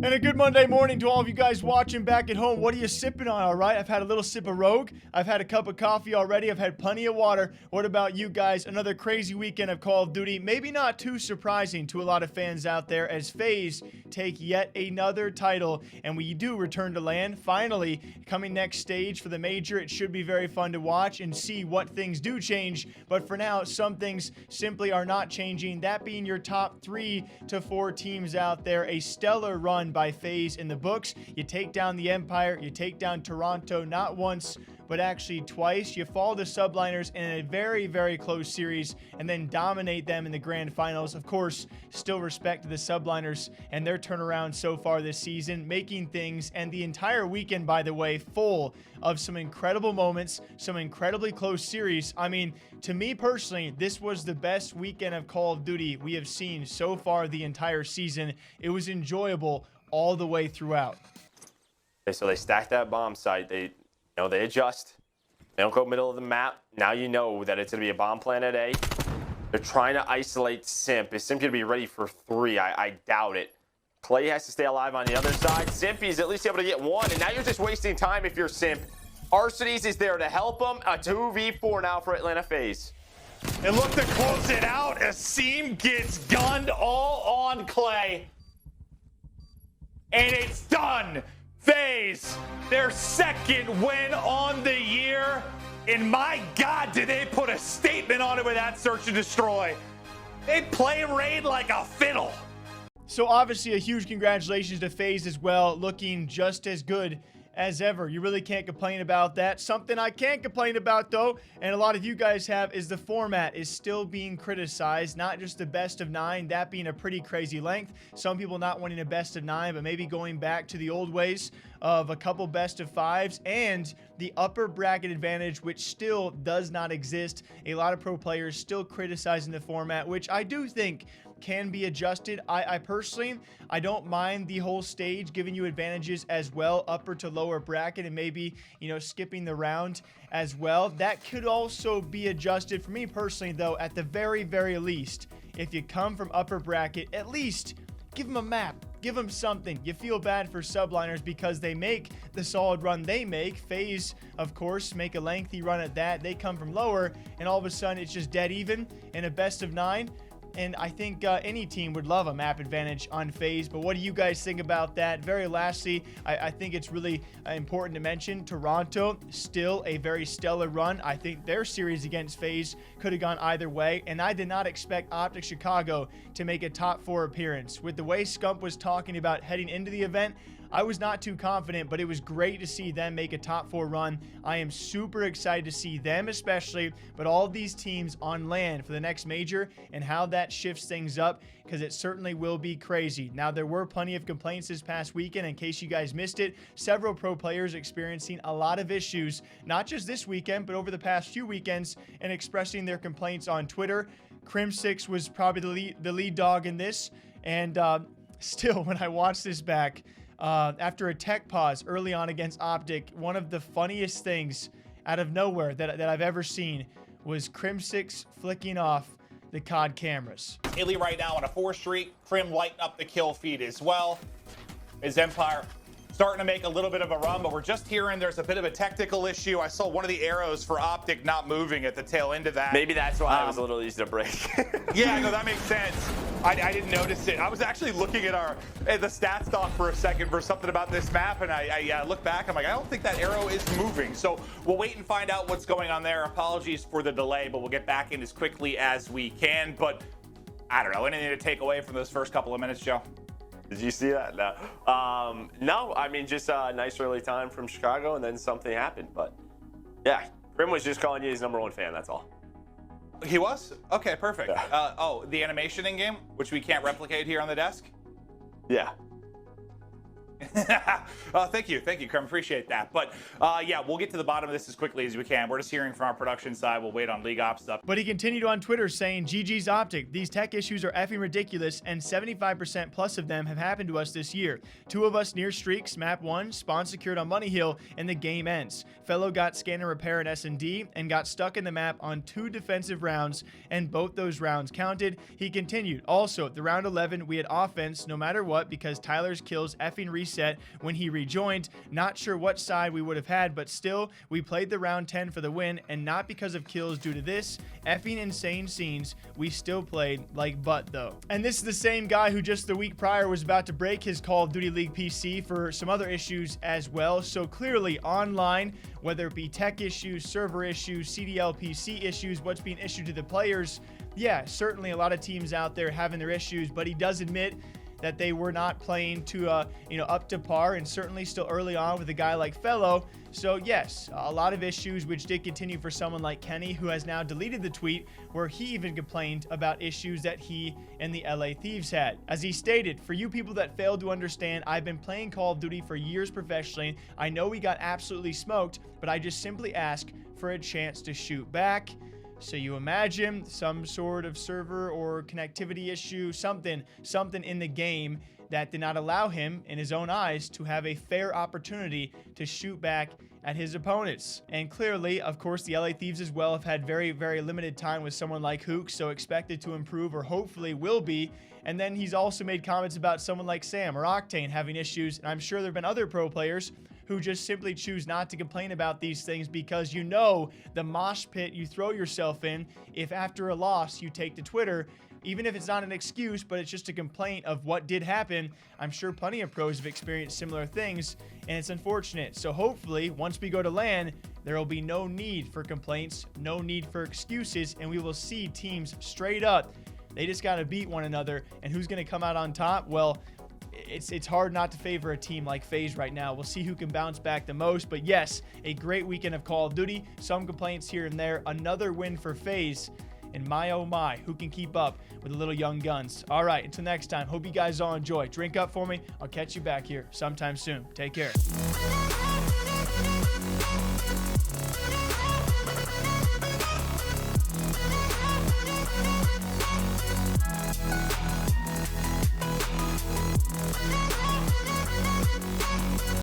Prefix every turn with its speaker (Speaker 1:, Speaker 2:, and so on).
Speaker 1: And a good Monday morning to all of you guys watching back at home. What are you sipping on, all right? I've had a little sip of Rogue. I've had a cup of coffee already. I've had plenty of water. What about you guys? Another crazy weekend of Call of Duty. Maybe not too surprising to a lot of fans out there as FaZe take yet another title. And we do return to land. Finally, coming next stage for the major. It should be very fun to watch and see what things do change. But for now, some things simply are not changing. That being your top 3 to 4 teams out there. A stellar run by FaZe in the books. You take down the Empire, you take down Toronto not once, but actually twice. You fall the Subliners in a very, very close series and then dominate them in the grand finals. Of course, still respect to the Subliners and their turnaround so far this season, making things, and the entire weekend, by the way, full of some incredible moments, some incredibly close series. I mean, to me personally, this was the best weekend of Call of Duty we have seen so far the entire season. It was enjoyable all the way throughout.
Speaker 2: Okay, so they stack that bomb site. They adjust. They don't go middle of the map. Now you know that it's going to be a bomb plant at A. They're trying to isolate Simp. Is Simp going to be ready for 3? I doubt it. Clay has to stay alive on the other side. Simp is at least able to get 1, and now you're just wasting time if you're Simp. Arsenes is there to help him. A 2v4 now for Atlanta FaZe.
Speaker 3: And look to close it out. Asim gets gunned all on Clay. And it's done. FaZe, their second win on the year. And my God, did they put a statement on it with that search and destroy. They play Raid like a fiddle.
Speaker 1: So obviously a huge congratulations to FaZe as well, looking just as good as ever. You really can't complain about that. Something I can't complain about though, and a lot of you guys have, is the format is still being criticized. Not just the best of 9, that being a pretty crazy length. Some people not wanting a best of 9, but maybe going back to the old ways of a couple best of 5s and the upper bracket advantage, which still does not exist. A lot of pro players still criticizing the format, which I do think can be adjusted. I personally, I don't mind the whole stage giving you advantages as well, upper to lower bracket, and maybe, you know, skipping the round as well. That could also be adjusted for me personally, though. At the very, very least, if you come from upper bracket, at least give them a map. Give them something. You feel bad for Subliners because they make the solid run they make. FaZe, of course, make a lengthy run at that. They come from lower, and all of a sudden it's just dead even in a best of 9. And I think any team would love a map advantage on FaZe. But what do you guys think about that? Very lastly, I think it's really important to mention Toronto, still a very stellar run. I think their series against FaZe could have gone either way. And I did not expect OpTic Chicago to make a top 4 appearance. With the way Scump was talking about heading into the event, I was not too confident, but it was great to see them make a top 4 run. I am super excited to see them especially, but all of these teams on land for the next major and how that shifts things up, because it certainly will be crazy. Now, there were plenty of complaints this past weekend. In case you guys missed it, several pro players experiencing a lot of issues, not just this weekend, but over the past few weekends, and expressing their complaints on Twitter. Crimsix was probably the lead dog in this, and still, when I watched this back, after a tech pause early on against OpTic, one of the funniest things out of nowhere that I've ever seen was Crimsix flicking off the COD cameras.
Speaker 3: Illy right now on a 4 streak. Crim lighting up the kill feed as well. His Empire starting to make a little bit of a run, but we're just hearing there's a bit of a technical issue. I saw one of the arrows for OpTic not moving at the tail end of that.
Speaker 2: Maybe that's why it was a little easy to break.
Speaker 3: Yeah, no, that makes sense. I didn't notice it. I was actually looking at the stat stock for a second for something about this map, and I look back. I'm like, I don't think that arrow is moving. So we'll wait and find out what's going on there. Apologies for the delay, but we'll get back in as quickly as we can. But I don't know, anything to take away from those first couple of minutes, Joe?
Speaker 2: Did you see that? No. No, I mean, just a nice early time from Chicago, and then something happened. But yeah, Crim was just calling you his #1 fan, that's all.
Speaker 3: He was? Okay, perfect.
Speaker 2: Yeah.
Speaker 3: Oh, the animation in game, which we can't replicate here on the desk?
Speaker 2: Yeah.
Speaker 3: Thank you, Crum. Appreciate that. But yeah, we'll get to the bottom of this as quickly as we can. We're just hearing from our production side. We'll wait on League Ops stuff.
Speaker 1: But he continued on Twitter saying, GG's OpTic. These tech issues are effing ridiculous, and 75% plus of them have happened to us this year. 2 of us near streaks, map 1, spawn secured on Money Hill, and the game ends. Fellow got scan and repair in S&D and got stuck in the map on 2 defensive rounds, and both those rounds counted. He continued, also, the round 11, we had offense no matter what because Tyler's kills effing reset when he rejoined. Not sure what side we would have had, but still, we played the round 10 for the win, and not because of kills due to this effing insane scenes. We still played like butt though. And this is the same guy who just the week prior was about to break his Call of Duty League PC for some other issues as well. So clearly online, whether it be tech issues, server issues, CDL PC issues, what's being issued to the players, yeah, certainly a lot of teams out there having their issues, but he does admit that they were not playing to up to par, and certainly still early on with a guy like Fellow. So yes, a lot of issues, which did continue for someone like Kenny, who has now deleted the tweet where he even complained about issues that he and the LA Thieves had. As he stated, for you people that failed to understand, I've been playing Call of Duty for years professionally. I know we got absolutely smoked, but I just simply ask for a chance to shoot back. So you imagine some sort of server or connectivity issue, something in the game that did not allow him, in his own eyes, to have a fair opportunity to shoot back at his opponents. And clearly, of course, the LA Thieves as well have had very, very limited time with someone like Hook, so expected to improve, or hopefully will be. And then he's also made comments about someone like Sam or Octane having issues, and I'm sure there have been other pro players who just simply choose not to complain about these things because you know the mosh pit you throw yourself in if after a loss you take to Twitter, even if it's not an excuse, but it's just a complaint of what did happen. I'm sure plenty of pros have experienced similar things, and it's unfortunate. So hopefully, once we go to LAN, there will be no need for complaints, no need for excuses, and we will see teams straight up. They just got to beat one another, and who's going to come out on top? Well, it's hard not to favor a team like FaZe right now. We'll see who can bounce back the most. But yes, a great weekend of Call of Duty. Some complaints here and there. Another win for FaZe. And my oh my, who can keep up with the little young guns? All right, until next time, hope you guys all enjoy. Drink up for me. I'll catch you back here sometime soon. Take care.